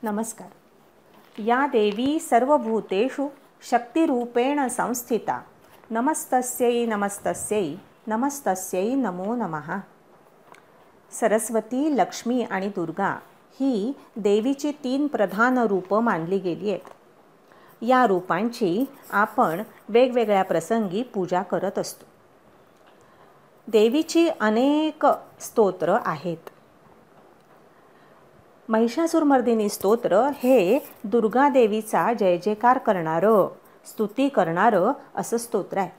नमस्कार. या देवी सर्वभूतेषु शक्तिरूपेण संस्थिता. नमस्तस्यै नमस्तस्यै नमस्तस्यै नमो नमः. सरस्वती, लक्ष्मी आणि दुर्गा ही देवीची 3 प्रधान रूपं मानली गेली आहेत. या रूपांची आपण वेगवेगळ्या प्रसंगी पूजा करत असतो. देवीची अनेक स्तोत्र आहेत. महिषासुरमर्दिनी स्तोत्र हे दुर्गा देवीचा जय जयकार करणारं, स्तुती करणारं असं स्तोत्र आहे.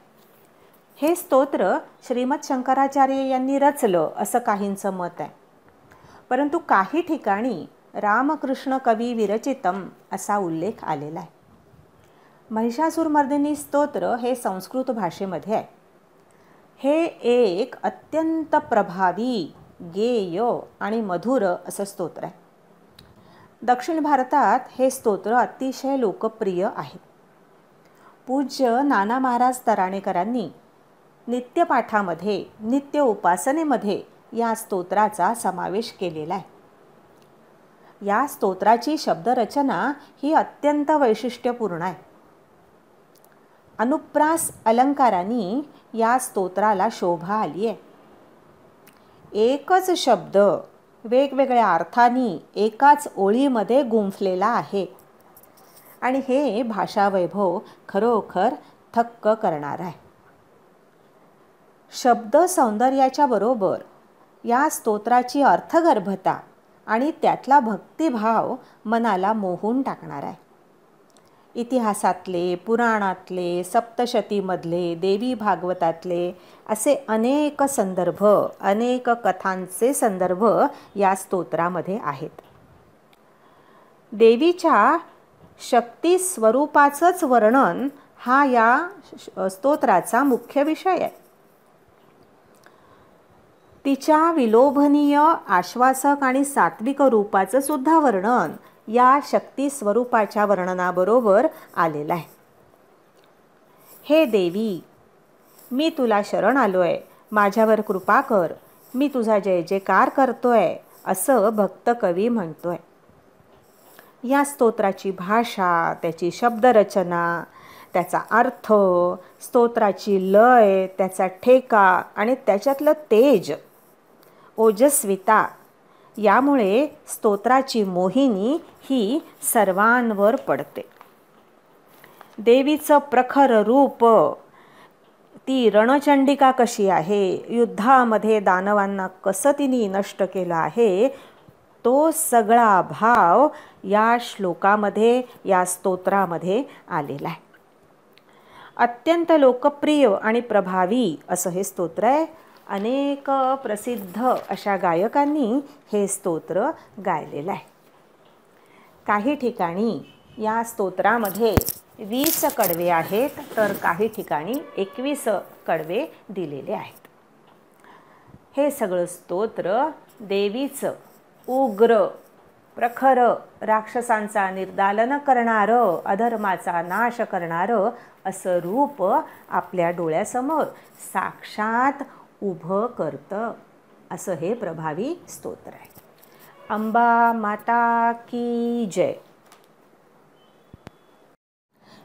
हे स्तोत्र श्रीमद शंकराचार्य यांनी रचलं असं काहींचं मत आहे. परंतु काही ठिकाणी रामकृष्ण कवी विरचितम असा उल्लेख आलेला आहे. महिषासुरमर्दिनी स्तोत्र हे संस्कृत भाषेमध्ये आहे. हे एक अत्यंत प्रभावी, गेय आणि मधुर असं स्तोत्र आहे. दक्षिण भारतात हे स्तोत्र अतिशय लोकप्रिय आहे. पूज्य नाना महाराज तराणेकरांनी नित्यपाठामध्ये, नित्य उपासनेमध्ये या स्तोत्राचा समावेश केलेला आहे. या स्तोत्राची शब्दरचना ही अत्यंत वैशिष्ट्यपूर्ण आहे. अनुप्रास अलंकारांनी या स्तोत्राला शोभा आली आहे. एकच शब्द वेगवेगळ्या अर्थांनी एकाच ओळीमध्ये गुंफलेला आहे आणि हे भाषावैभव खरोखर थक्क करणार आहे. शब्द सौंदर्याच्या बरोबर या स्तोत्राची अर्थगर्भता आणि त्यातला भक्तिभाव मनाला मोहून टाकणार आहे. इतिहासातले, पुराणातले, सप्तशतीमधले, देवी भागवतातले असे अनेक संदर्भ, अनेक कथांचे संदर्भ या स्तोत्रामध्ये आहेत. देवीच्या शक्ती स्वरूपाचंच वर्णन हा या स्तोत्राचा मुख्य विषय आहे. तिच्या विलोभनीय, आश्वासक आणि सात्विक रूपाचं सुद्धा वर्णन या शक्ती स्वरूपाच्या वर्णनाबरोबर आलेलं आहे. हे देवी, मी तुला शरण आलोय, माझ्यावर कृपा कर, मी तुझा जय जयकार करतोय असं भक्त कवी म्हणतोय. या स्तोत्राची भाषा, त्याची शब्दरचना, त्याचा अर्थ, स्तोत्राची लय, त्याचा ठेका आणि त्याच्यातलं तेज, ओजस्विता यामुळे स्तोत्राची मोहिनी ही सर्वांवर पडते. देवीचं प्रखर रूप, ती रणचंडिका कशी आहे, युद्धामध्ये दानवांना कसं तिने नष्ट केलं आहे, तो सगळा भाव या श्लोकामध्ये, या स्तोत्रामध्ये आलेला आहे. अत्यंत लोकप्रिय आणि प्रभावी असं हे स्तोत्र आहे. अनेक प्रसिद्ध अशा गायकांनी हे स्तोत्र गायलेलं आहे. काही ठिकाणी या स्तोत्रामध्ये 20 कडवे आहेत, तर काही ठिकाणी 21 कडवे दिलेले आहेत. हे सगळं स्तोत्र देवीचं उग्र, प्रखर, राक्षसांचा निर्दालन करणारं, अधर्माचा नाश करणारं असं रूप आपल्या डोळ्यासमोर साक्षात उभं करतं असं हे प्रभावी स्तोत्र आहे. अंबा माता की जय.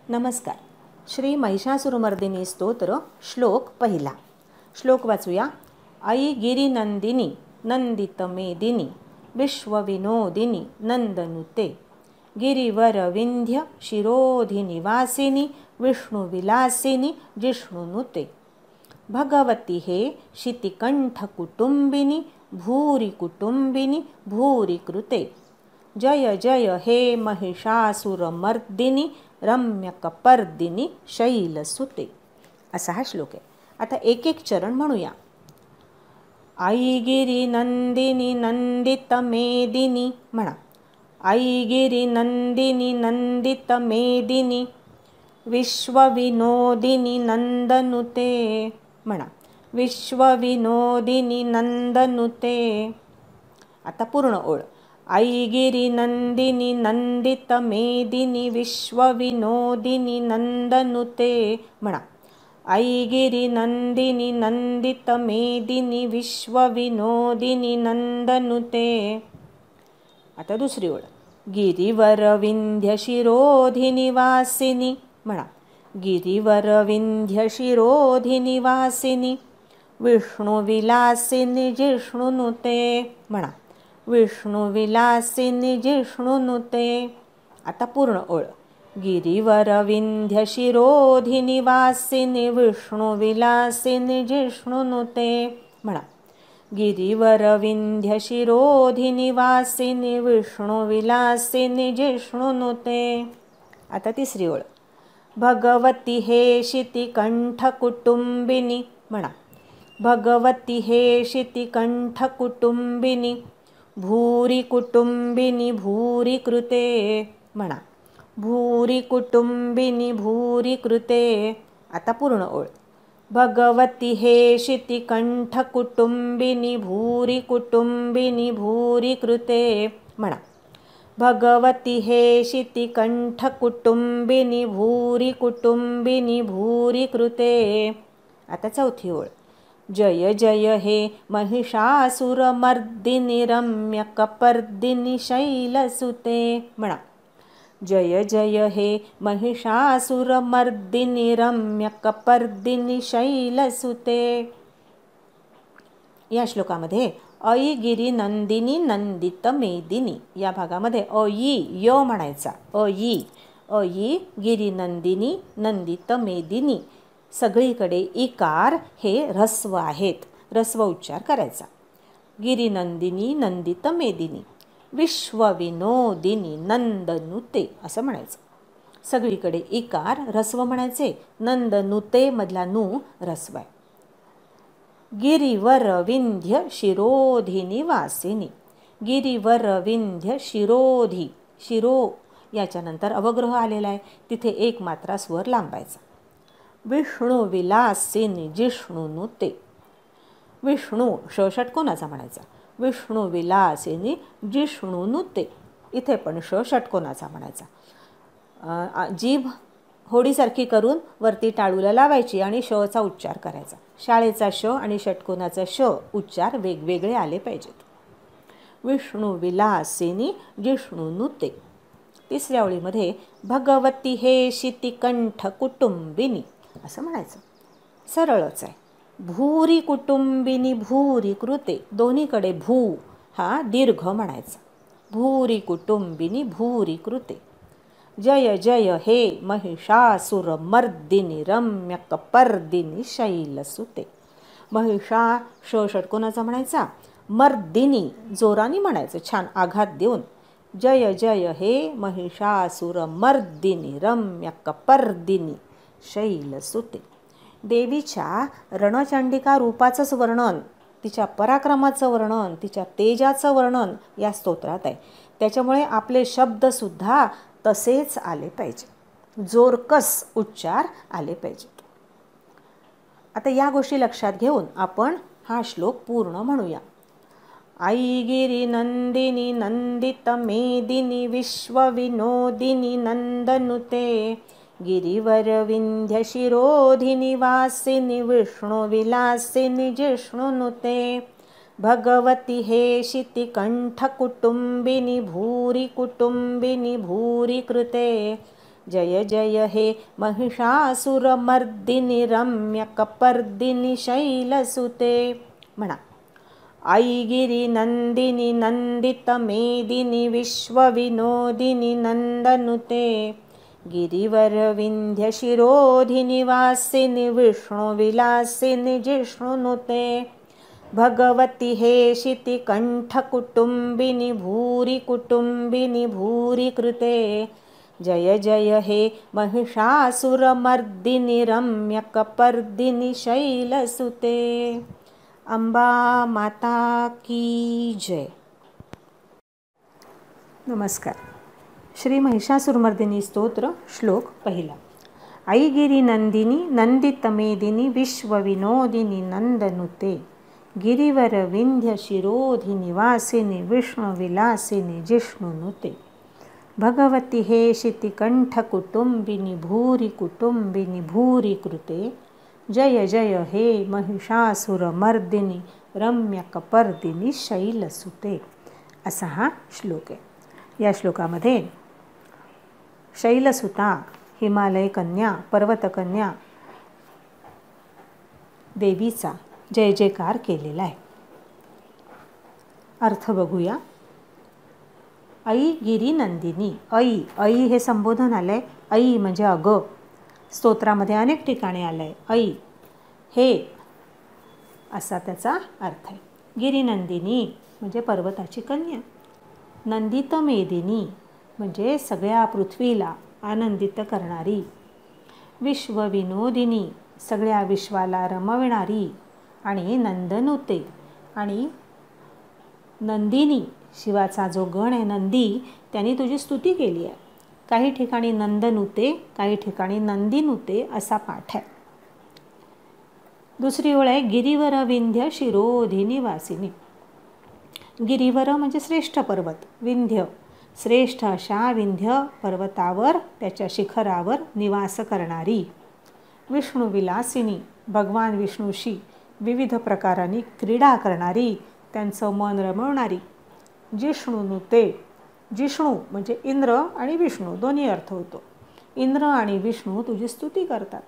नमस्कार. श्री महिषासुरमर्दिनी स्तोत्र श्लोक 1. श्लोक वाचूया. आई गिरिनंदिनी नंदितमेदिनी विश्वविनोदिनी नंदनुते गिरिवर विंध्य शिरोधिनिवासिनी विष्णुविलासिनी जिष्णुनुते भगवती हे शितिकंठ कुटुंबिनी भूरी कुटुंबिनी भूरी कृते जय जय हे महिषासुरमर्दिनी रम्यकपर्दिनी शैलसुते. असा हा श्लोक आहे. आता एक एक चरण म्हणूया. आई गिरी नंदिनी नंदित मेदिनी म्हणा. आई गिरी नंदिनी नंदित मेदिनी विश्वविनोदिनी नंदनुते म्हणा. विश्वविनोदिनी नंदनुते. आता पूर्ण ओळ. आई गिरी नंदिनी नंदित मेदिनी विश्वविनोदिनी नंदनुते म्हणा. आई गिरी नंदिनी नंदित मेदिनी विश्वविनोदिनी नंदनुते. आता दुसरी ओळ. गिरीवर विंध्य शिरोधी निवासिनी म्हणा. गिरीवर विंध्य शिरोधी निवासिनी विष्णू विलासिनी जिष्णुनुते म्हणा. विष्णू विलासिनी जिष्णुनुते. आता पूर्ण ओळ. गिरीवर विंध्य शिरोधी निवासिनी विष्णू विलासिनी जिष्णुनुते म्हणा. गिरीवर विंध्य शिरोधी निवासिनी विष्णू विलासिनी जिष्णुनुते. आता तिसरी ओळ. भगवती हे शितिकंठ कुटुंबिनी म्हणा. भगवती हे शितिकंठ कुटुंबिनी भूरी कुटुंबिनी भूरी कृते म्हणा. भूरी कुटुंबिनी भूरी कृते. आता पूर्ण ओळ. भगवती हे शितिकंठ कुटुंबिनी भूरी कुटुंबिनी भूरी कृते म्हणा. भगवती हे शितिकंठ कुटुंबिनी भूरी कुटुंबिनी भूरी कृते. आता चौथी ओळ. जय जय हे महिषासुरमर्दिनी रम्यकपर्दिनी शैलसुते म्हणा. जय जय हे महिषासुरमर्दिनी रम्यकपर्दिनी शैलसुते. या श्लोकामध्ये अयी गिरी नंदिनी नंदित मेदिनी या भागामध्ये अयी य म्हणायचा. अयी अयी गिरी नंदिनी नंदित मेदिनी सगळीकडे इकार हे ऱ्हस्व आहेत. ऱ्हस्व उच्चार करायचा. गिरीनंदिनी नंदित मेदिनी विश्वविनोदिनी नंदनुते असं म्हणायचं. सगळीकडे इकार ऱ्हस्व म्हणायचे. नंदनुते मधला नू ऱ्हस्व आहे. गिरीवर विंध्य शिरोधी निवासिनी. गिरीवर विंध्य शिरोधी. शिरो याच्यानंतर अवग्रह आलेला आहे. तिथे एक मात्रा स्वर लांबायचा. विष्णू विलासिनी जिष्णुनुते. विष्णू श षटकोनाचा म्हणायचा. विष्णू विलासिनी जिष्णुनुते. इथे पण श षटकोनाचा म्हणायचा. जीभ होडीसारखी करून वरती टाळूला लावायची आणि शचा उच्चार करायचा. शाळेचा श आणि षटकोनाचा श उच्चार वेगवेगळे आले पाहिजेत. विष्णू विलासिनी जिष्णुनुते. तिसऱ्या ओळीमध्ये भगवती हे शितिकंठ कुटुंबिनी असं म्हणायचं. सरळच आहे. भूरी कुटुंबिनी भूरी कृते. दोन्हीकडे भू हा दीर्घ म्हणायचा. भूरी कुटुंबिनी भूरी कृते. जय जय हे महिषासुरमर्दिनी रम्यकपर्दिनी शैलसुते. महिषा श षटकोनाचा म्हणायचा. मर्दिनी जोरानी म्हणायचं छान आघात देऊन. जय जय हे महिषासुरमर्दिनी रम्यकपर्दिनी शैलसुते. देवीच्या रणचंडिका रूपाचंच वर्णन, तिच्या पराक्रमाचं वर्णन, तिच्या तेजाचं वर्णन या स्तोत्रात आहे. त्याच्यामुळे आपले शब्दसुद्धा तसेच आले पाहिजे. जोरकस उच्चार आले पाहिजेत. आता या गोष्टी लक्षात घेऊन आपण हा श्लोक पूर्ण म्हणूया. आई गिरी नंदिनी नंदित मेदिनी विश्वविनोदिनी नंदनुते गिरीवर विंध्य शिरोधी निवासिनी विष्णू विलासिनी जिष्णुनुते. भगवती हे शितिकंठ कुटुंबिनी भूरी कुटुंबिनी भूरी कृते. जय जय हे महिषासुरमर्दिनी रम्यकपर्दिनी शैलसुते म्हणा. आई गिरी नंदिनी नंदित मेदिनी विश्वविनोदिनी नंदनुते गिरीवर विंध्य शिरोधी निवासिनी विष्णू विलासिनी जिष्णुनुते. भगवती हे शितिकंठ कुटुंबिनी भूरी कुटुंबिनी भूरी कृते. जय जय हे महिषासुरमर्दिनी रम्यकपर्दिनी शैलसुते. अंबा माता की जय. नमस्कार. श्री महिषासुरमर्दिनी स्तोत्र श्लोक पहिला. आई गिरी नंदिनी नंदित मेदिनी विश्वविनोदिनी नंदनुते गिरीवर विंध्य शिरोधी निवासिनी विष्णु विलासिनी जिष्णुनुते. भगवती हे शितिकंठ कुटुंबिनी भूरी कुटुंबिनी भूरी कृते. जय जय हे महिषासुरमर्दिनी रम्यकपर्दिनी शैलसुते. असा हा श्लोक आहे. या श्लोकामध्ये शैलसुता, हिमालय कन्या, पर्वतकन्या देवीचा जय जयकार केलेला आहे. अर्थ बघूया. आई गिरिनंदिनी. ऐ, ऐ हे संबोधन आलं आहे. ऐ म्हणजे अगं. स्तोत्रामध्ये अनेक ठिकाणी आलं आहे. ऐ हे असा त्याचा अर्थ आहे. गिरिनंदिनी म्हणजे पर्वताची कन्या. नंदित मेदिनी म्हणजे सगळ्या पृथ्वीला आनंदित करणारी. विश्वविनोदिनी सगळ्या विश्वाला रमविणारी. आणि नंदनुते आणि नंदिनी शिवाचा जो गण आहे नंदी, त्यांनी तुझी स्तुती केली आहे. काही ठिकाणी नंदनुते, काही ठिकाणी नंदीनुते असा पाठ आहे. दुसरी ओळ आहे गिरिवर विंध्य शिरोधी निवासिनी. गिरिवर म्हणजे श्रेष्ठ पर्वत. विंध्य श्रेष्ठ अशा विंध्य पर्वतावर, त्याच्या शिखरावर निवास करणारी. विष्णुविलासिनी भगवान विष्णूशी विविध प्रकारांनी क्रीडा करणारी, त्यांचं मन रमवणारी. जिष्णुनुते, जिष्णू म्हणजे इंद्र आणि विष्णू दोन्ही अर्थ होतो. इंद्र आणि विष्णू तुझी स्तुती करतात.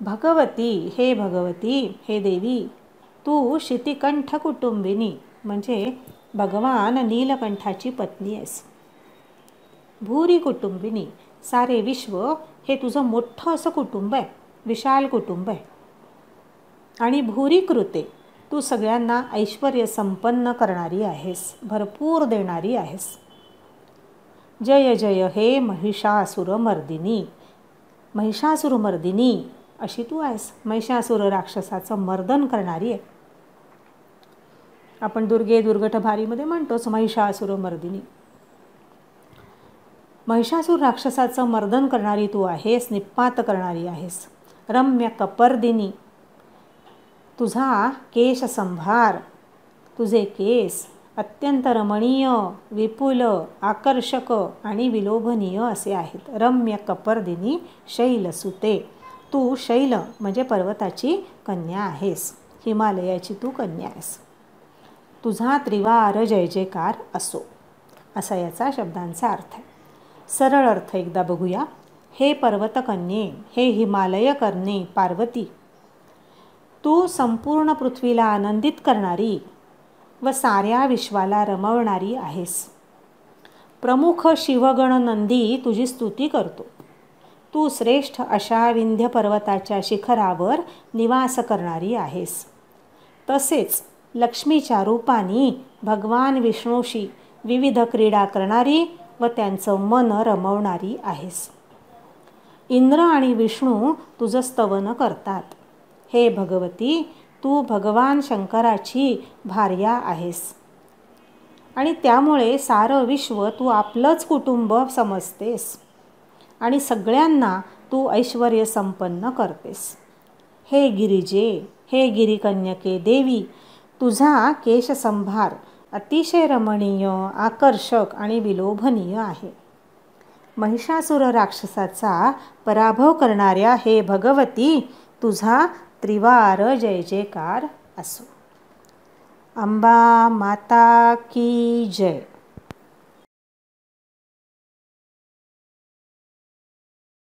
भगवती, हे भगवती, हे देवी, तू शितिकंठ कुटुंबिनी म्हणजे भगवान नीलकंठाची पत्नी आहेस. भूरी कुटुंबिनी, सारे विश्व हे तुझं मोठं असं कुटुंब आहे, विशाल कुटुंब आहे. आणि भूरी कृते, तू सगळ्यांना ऐश्वर्य संपन्न करणारी आहेस, भरपूर देणारी आहेस. जय जय हे महिषासुरमर्दिनी. महिषासुरमर्दिनी अशी तू आहेस. महिषासुर राक्षसाचं मर्दन करणारी आहे. आपण दुर्गे दुर्गट भारीमध्ये म्हणतोच महिषासुरमर्दिनी. महिषासुर राक्षसाचं मर्दन करणारी तू आहेस, निपात करणारी आहेस. रम्य कपर्दिनी, तुझा केश संभार, तुझे केस अत्यंत रमणीय, विपुल, आकर्षक आणि विलोभनीय असे आहेत. रम्य कपर्दिनी शैलसुते, तू शैल म्हणजे पर्वताची कन्या आहेस, हिमालयाची तू कन्या आहेस. तुझा त्रिवार जय जयकार असो, असा याचा शब्दांचा अर्थ आहे. सरळ अर्थ एकदा बघूया. हे पर्वतकन्ये, हे हिमालय करणे पार्वती, तू संपूर्ण पृथ्वीला आनंदित करणारी व साऱ्या विश्वाला रमवणारी आहेस. प्रमुख शिवगण नंदी तुझी स्तुती करतो. तू श्रेष्ठ अशा विंध्य पर्वताच्या शिखरावर निवास करणारी आहेस. तसेच लक्ष्मीच्या रूपाने भगवान विष्णूशी विविध क्रीडा करणारी व त्यांचं मन रमवणारी आहेस. इंद्र आणि विष्णू तुझं स्तवन करतात. हे भगवती, तू भगवान शंकराची भार्या आहेस आणि त्यामुळे सारं विश्व तू आपलंच कुटुंब समजतेस आणि सगळ्यांना तू ऐश्वर्य संपन्न करतेस. हे गिरिजे, हे गिरिकन्यके देवी, तुझा केशसंभार अतिशय रमणीय, आकर्षक आणि विलोभनीय आहे. महिषासुर राक्षसाचा पराभव करणाऱ्या हे भगवती, तुझा त्रिवार जय जयकार असो. अंबा माता की जय.